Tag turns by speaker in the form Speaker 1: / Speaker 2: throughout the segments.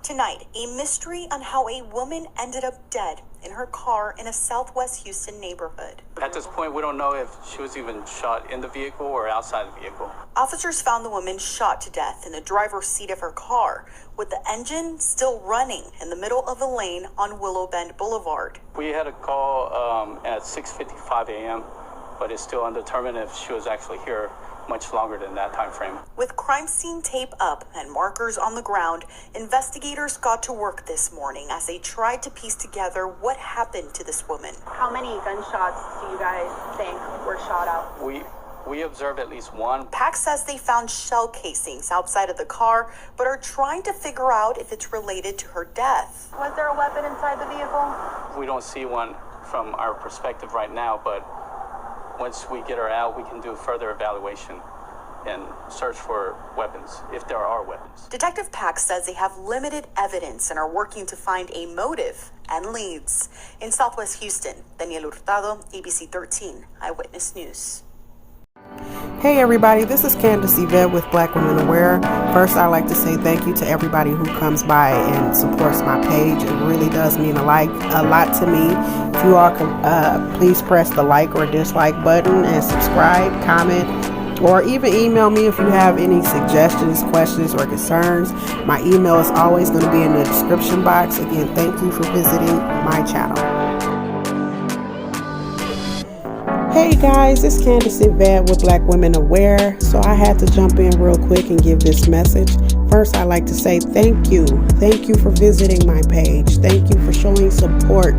Speaker 1: Tonight, a mystery on how a woman ended up dead in her car in a southwest Houston neighborhood.
Speaker 2: At this point, we don't know if she was even shot in the vehicle or outside the vehicle.
Speaker 1: Officers found the woman shot to death in the driver's seat of her car, with the engine still running in the middle of a lane on Willow Bend Boulevard.
Speaker 2: We had a call at 6:55 a.m., but it's still undetermined if she was actually here much longer than that time frame.
Speaker 1: With crime scene tape up and markers on the ground, investigators got to work this morning as they tried to piece together what happened to this woman.
Speaker 3: How many gunshots do you guys think were shot out?
Speaker 2: We observed at least one.
Speaker 1: PAC says they found shell casings outside of the car, but are trying to figure out if it's related to her death.
Speaker 3: Was there a weapon inside the vehicle?
Speaker 2: We don't see one from our perspective right now, but once we get her out, we can do further evaluation and search for weapons, if there are weapons.
Speaker 1: Detective PAC says they have limited evidence and are working to find a motive and leads. In Southwest Houston, Daniel Hurtado, ABC 13 Eyewitness News.
Speaker 4: Hey everybody, this is Candace Yvette with Black Women Aware. First, I'd like to say thank you to everybody who comes by and supports my page. It really does mean a lot to me. If you all can please press the like or dislike button and subscribe, comment, or even email me if you have any suggestions, questions, or concerns. My email is always going to be in the description box. Again, thank you for visiting my channel. Hey guys, it's Candace Yvette with Black Women Aware. So I had to jump in real quick and give this message. First, I'd like to say thank you. Thank you for visiting my page. Thank you for showing support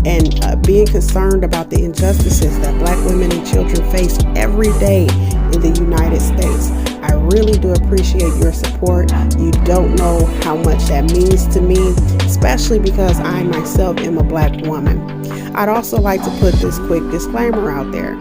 Speaker 4: and being concerned about the injustices that Black women and children face every day in the United States. I really do appreciate your support. You don't know how much that means to me, especially because I myself am a Black woman. I'd also like to put this quick disclaimer out there.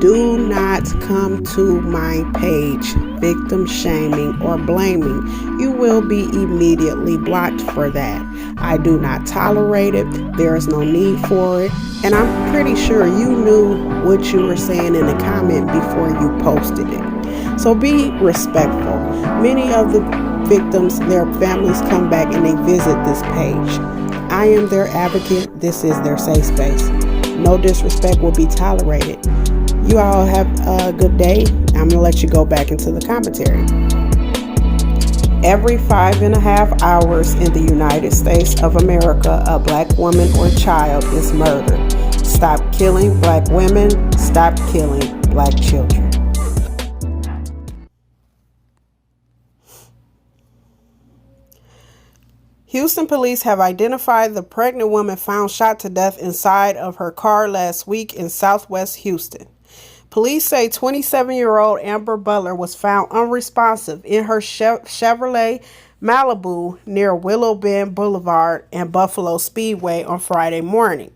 Speaker 4: Do not come to my page victim shaming or blaming. You will be immediately blocked for that. I do not tolerate it. There is no need for it. And I'm pretty sure you knew what you were saying in the comment before you posted it. So be respectful. Many of the victims, their families come back and they visit this page. I am their advocate. This is their safe space. No disrespect will be tolerated. You all have a good day. I'm going to let you go back into the commentary. Every 5.5 hours in the United States of America, a Black woman or child is murdered. Stop killing Black women. Stop killing Black children. Houston police have identified the pregnant woman found shot to death inside of her car last week in Southwest Houston. Police say 27-year-old Amber Butler was found unresponsive in her Chevrolet Malibu near Willow Bend Boulevard and Buffalo Speedway on Friday morning.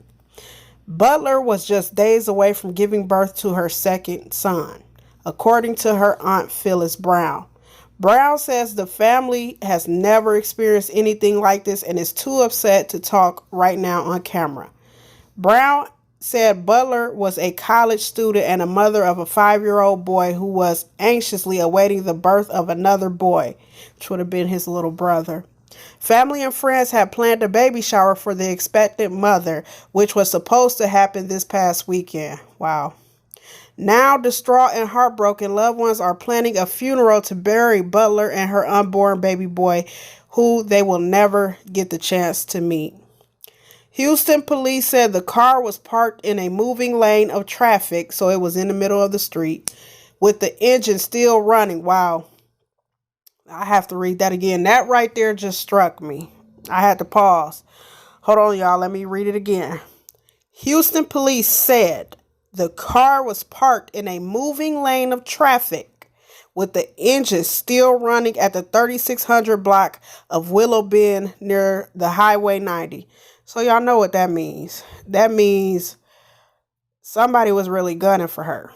Speaker 4: Butler was just days away from giving birth to her second son, according to her aunt Phyllis Brown. Brown says the family has never experienced anything like this and is too upset to talk right now on camera. Brown said Butler was a college student and a mother of a 5-year-old boy who was anxiously awaiting the birth of another boy, which would have been his little brother. Family and friends had planned a baby shower for the expectant mother, which was supposed to happen this past weekend. Wow. Now, distraught and heartbroken, loved ones are planning a funeral to bury Butler and her unborn baby boy, who they will never get the chance to meet. Houston police said the car was parked in a moving lane of traffic, so it was in the middle of the street, with the engine still running. Wow. I have to read that again. That right there just struck me. I had to pause. Hold on, y'all. Let me read it again. Houston police said the car was parked in a moving lane of traffic with the engine still running at the 3600 block of Willow Bend near the Highway 90. So y'all know what that means. That means somebody was really gunning for her.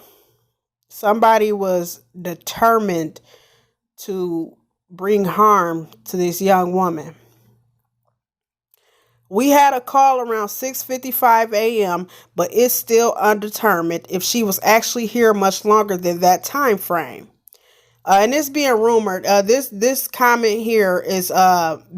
Speaker 4: Somebody was determined to bring harm to this young woman. We had a call around 6:55 a.m., but it's still undetermined if she was actually here much longer than that time frame. And it's being rumored. This comment here is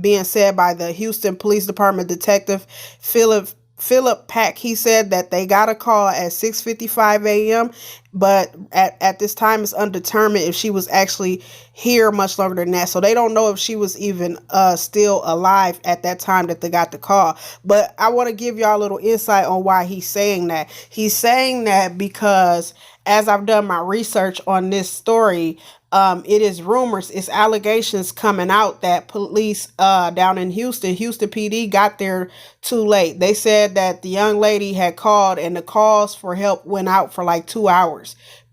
Speaker 4: being said by the Houston Police Department Detective Philip Pack. He said that they got a call at 6:55 a.m., but at this time it's undetermined if she was actually here much longer than that. So they don't know if she was even still alive at that time that they got the call. But I want to give y'all a little insight on why he's saying that. He's saying that because as I've done my research on this story, it is rumors, it's allegations coming out that police down in Houston PD got there too late. They said that the young lady had called and the calls for help went out for like 2 hours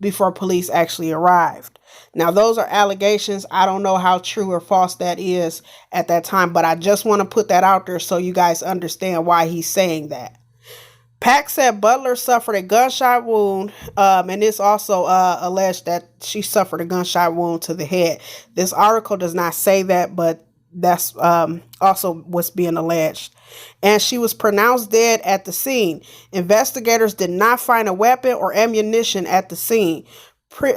Speaker 4: before police actually arrived. Now, those are allegations. I don't know how true or false that is at that time, but I just want to put that out there so you guys understand why he's saying that. Pack said Butler suffered a gunshot wound, and it's also alleged that she suffered a gunshot wound to the head. This article does not say that, but that's also what's being alleged. And she was pronounced dead at the scene. Investigators did not find a weapon or ammunition at the scene.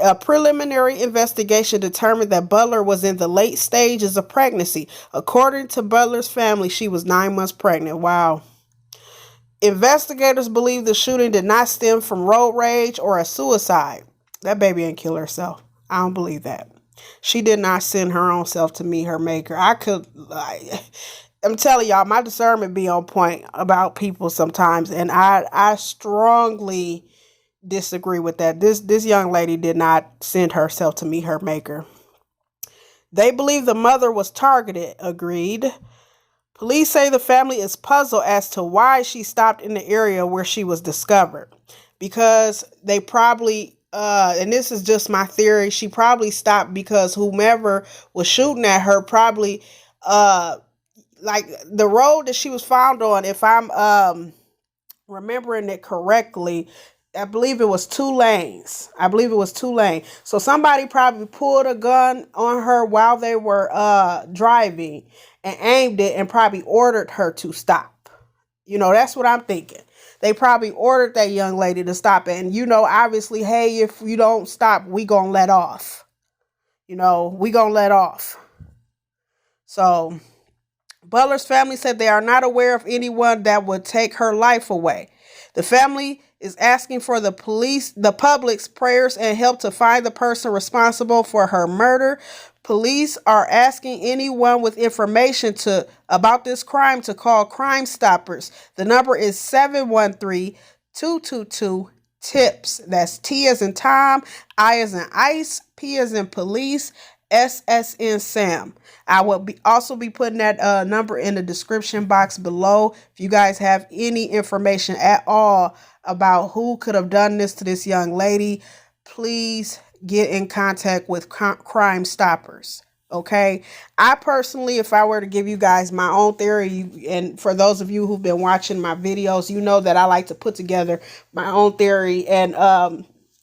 Speaker 4: A preliminary investigation determined that Butler was in the late stages of pregnancy. According to Butler's family, she was 9 months pregnant. Wow. Investigators believe the shooting did not stem from road rage or a suicide. That baby didn't kill herself. I don't believe that. She did not send her own self to meet her maker. I'm telling y'all, my discernment be on point about people sometimes, and I strongly disagree with that. This young lady did not send herself to meet her maker. They believe the mother was targeted. Agreed. Police say the family is puzzled as to why she stopped in the area where she was discovered. Because they probably, and this is just my theory, she probably stopped because whomever was shooting at her probably, like the road that she was found on, if I'm remembering it correctly, I believe it was 2 lanes. So somebody probably pulled a gun on her while they were driving and aimed it and probably ordered her to stop. That's what I'm thinking. They probably ordered that young lady to stop. And, obviously, hey, if you don't stop, we gonna let off. So Butler's family said they are not aware of anyone that would take her life away. The family is asking for the public's prayers and help to find the person responsible for her murder. Police are asking anyone with information about this crime to call Crime Stoppers. The number is 713-222-TIPS. That's T as in Tom, I as in Ice, P as in Police, S as in Sam. I will also be putting that number in the description box below. If you guys have any information at all about who could have done this to this young lady, please get in contact with Crime Stoppers. Okay. I personally, if I were to give you guys my own theory, and for those of you who've been watching my videos, you know that I like to put together my own theory. And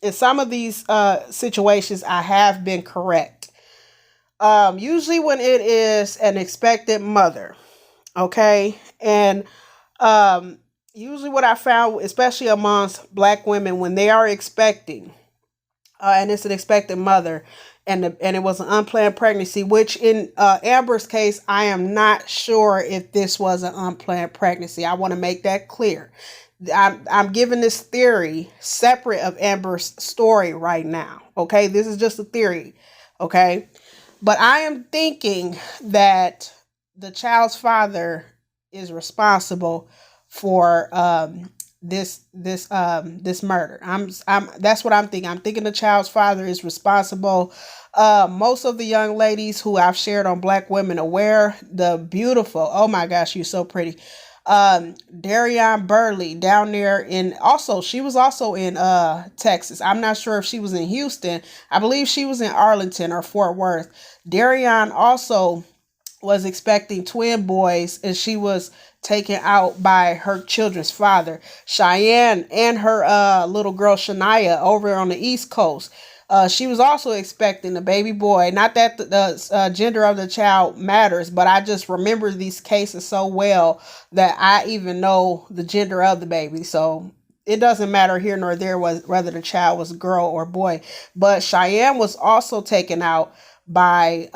Speaker 4: in some of these situations, I have been correct. Usually when it is an expected mother. Okay. And usually what I found, especially amongst Black women, when they are expecting, and it's an expected mother, and it was an unplanned pregnancy, which in Amber's case, I am not sure if this was an unplanned pregnancy. I want to make that clear. I'm giving this theory separate of Amber's story right now. Okay, this is just a theory. Okay, but I am thinking that the child's father is responsible for this murder. That's what I'm thinking. I'm thinking the child's father is responsible. Most of the young ladies who I've shared on Black Women Aware, the beautiful, oh my gosh, you're so pretty, Darian Burley down there she was also in Texas. I'm not sure if she was in Houston. I believe she was in Arlington or Fort Worth. Darian also was expecting twin boys, and she was taken out by her children's father. Cheyenne and her little girl Shania over on the East Coast. She was also expecting a baby boy. Not that the gender of the child matters, but I just remember these cases so well that I even know the gender of the baby. So it doesn't matter here nor there whether the child was a girl or boy. But Cheyenne was also taken out by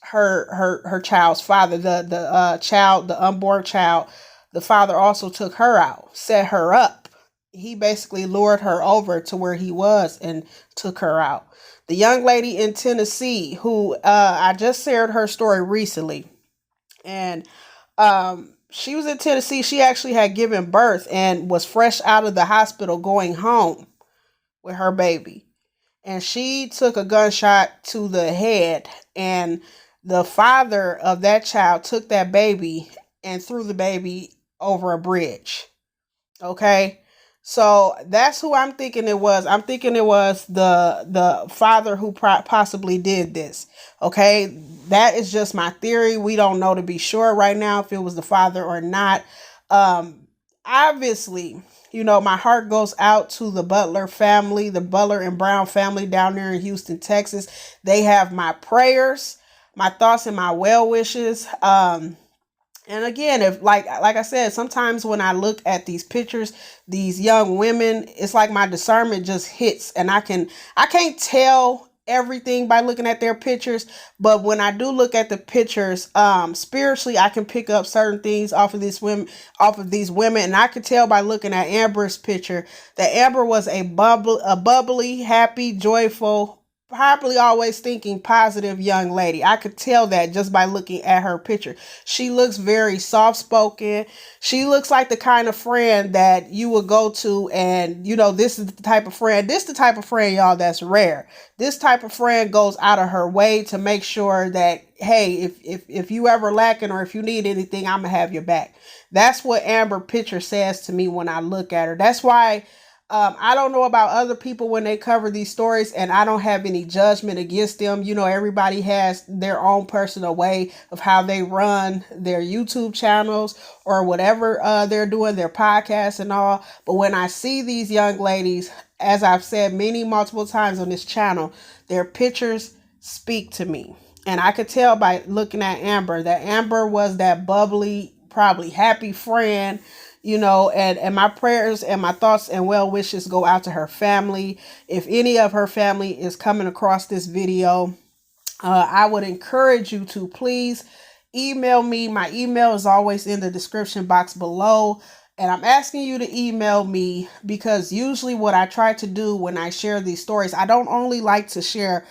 Speaker 4: her child's father, the unborn child. The father also took her out, set her up. He basically lured her over to where he was and took her out. The young lady in Tennessee, who I just shared her story recently, and she was in Tennessee. She actually had given birth and was fresh out of the hospital going home with her baby. And she took a gunshot to the head, and the father of that child took that baby and threw the baby over a bridge. Okay. So that's who I'm thinking it was. I'm thinking it was the father who possibly did this. Okay. That is just my theory. We don't know to be sure right now if it was the father or not. Obviously, you know, my heart goes out to the Butler family, the Butler and Brown family down there in Houston, Texas. They have my prayers, my thoughts, and my well wishes. And again, if like I said, sometimes when I look at these pictures, these young women, it's like my discernment just hits, and I can't tell everything by looking at their pictures, but when I do look at the pictures, spiritually, I can pick up certain things off of these women, and I could tell by looking at Amber's picture that Amber was a bubbly, happy, joyful, probably always thinking positive young lady. I could tell that just by looking at her picture. She looks very soft-spoken. She looks like the kind of friend that you would go to, and you know, this is the type of friend, y'all, that's rare. This type of friend goes out of her way to make sure that, hey, if you ever lacking or if you need anything, I'm gonna have your back. That's what Amber picture says to me when I look at her. That's why I don't know about other people when they cover these stories, and I don't have any judgment against them. You know, everybody has their own personal way of how they run their YouTube channels or whatever they're doing, their podcasts and all. But when I see these young ladies, as I've said multiple times on this channel, their pictures speak to me. And I could tell by looking at Amber that Amber was that bubbly, probably happy friend. You know, and my prayers and my thoughts and well wishes go out to her family. If any of her family is coming across this video, I would encourage you to please email me. My email is always in the description box below. And I'm asking you to email me because usually what I try to do when I share these stories, I don't only like to share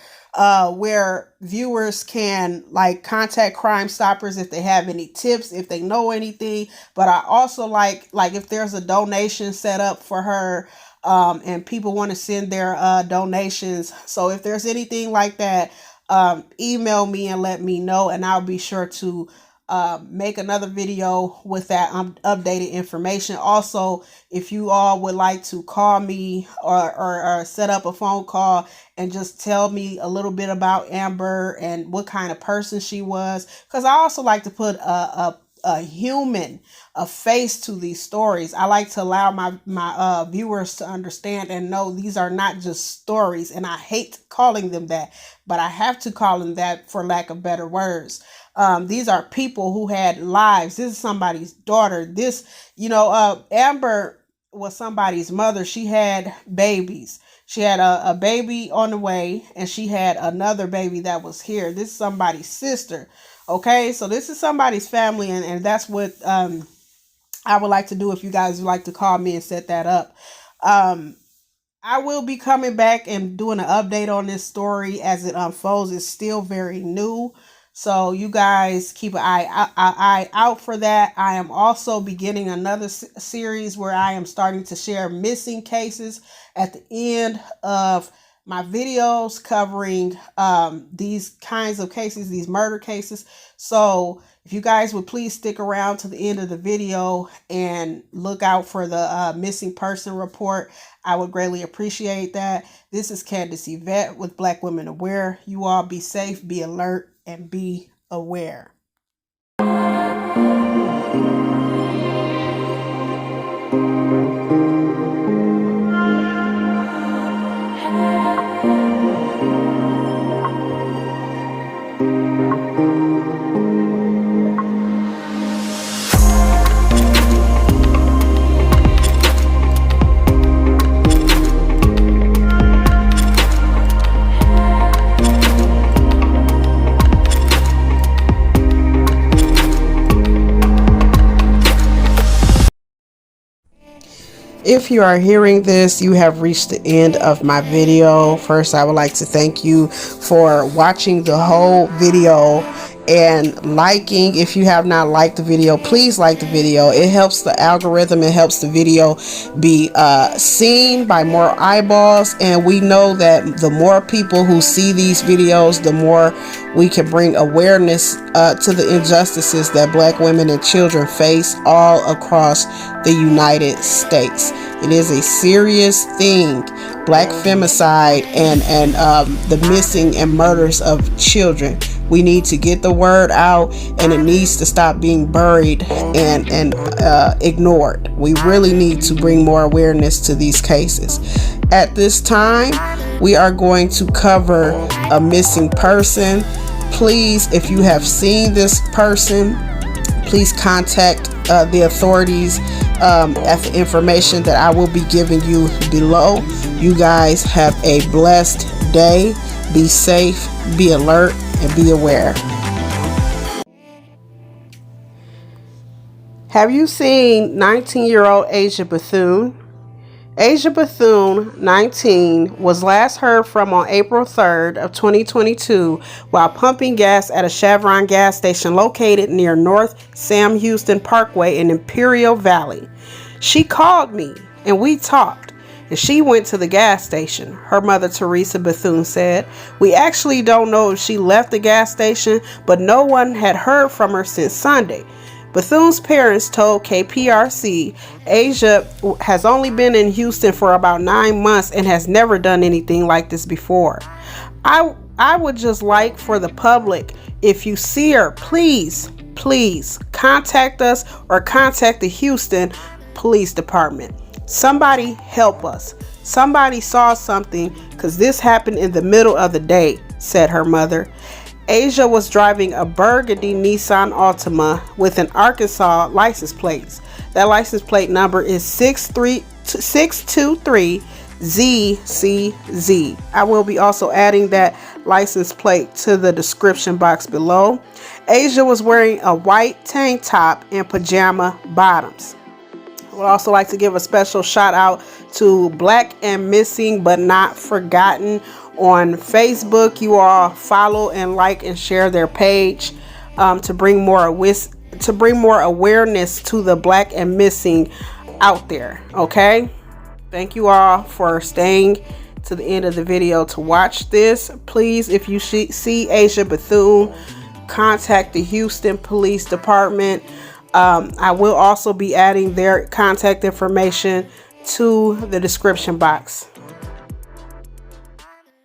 Speaker 4: where viewers can like contact Crime Stoppers if they have any tips, if they know anything. But I also like if there's a donation set up for her, and people want to send their donations. So if there's anything like that, email me and let me know, and I'll be sure to make another video with that updated information. Also, if you all would like to call me or set up a phone call and just tell me a little bit about Amber and what kind of person she was, because I also like to put a human, a face to these stories. I like to allow my viewers to understand and know these are not just stories, and I hate calling them that, but I have to call them that for lack of better words. These are people who had lives. This is somebody's daughter. This, you know, Amber was somebody's mother. She had babies. She had a baby on the way, and she had another baby that was here. This is somebody's sister. Okay, so this is somebody's family, and that's what I would like to do if you guys would like to call me and set that up. I will be coming back and doing an update on this story as it unfolds. It's still very new. So you guys keep an eye out for that. I am also beginning another series where I am starting to share missing cases at the end of my videos covering these kinds of cases, these murder cases. So if you guys would please stick around to the end of the video and look out for the missing person report, I would greatly appreciate that. This is Candace Yvette with Black Women Aware. You all be safe, be alert, and be aware. if you are hearing this, you have reached the end of my video. First, I would like to thank you for watching the whole video and liking. If you have not liked the video, please like the video. It helps the algorithm. It helps the video be seen by more eyeballs, and we know that the more people who see these videos, the more we can bring awareness to the injustices that Black women and children face all across the United States. It is a serious thing, Black femicide and the missing and murders of children. We need to get the word out, and it needs to stop being buried and ignored. We really need to bring more awareness to these cases. At this time, we are going to cover a missing person. Please, if you have seen this person, please contact the authorities at the information that I will be giving you below. You guys have a blessed day. Be safe, be alert, and be aware. Have you seen 19-year-old Aisha Bethune? Aisha Bethune, 19, was last heard from on April 3rd of 2022 while pumping gas at a Chevron gas station located near North Sam Houston Parkway in Imperial Valley. She called me and we talked, and she went to the gas station. Her mother, Teresa Bethune, said, "We actually don't know if she left the gas station, but no one had heard from her since Sunday." Bethune's parents told KPRC Aisha has only been in Houston for about 9 months and has never done anything like this before. I would just like for the public, if you see her, please contact us or contact the Houston Police Department. Somebody help us. Somebody saw something, because this happened in the middle of the day, said her mother. Aisha was driving a burgundy Nissan Altima with an Arkansas license plate. That license plate number is 623ZCZ. I will be also adding that license plate to the description box below. Aisha was wearing a white tank top and pajama bottoms. I would also like to give a special shout out to Black and Missing But Not Forgotten on Facebook. You all follow and like and share their page to bring more awareness to the Black and Missing out there. Okay, thank you all for staying to the end of the video to watch this. Please, if you see Aisha Bethune, contact the Houston Police Department. I will also be adding their contact information to the description box.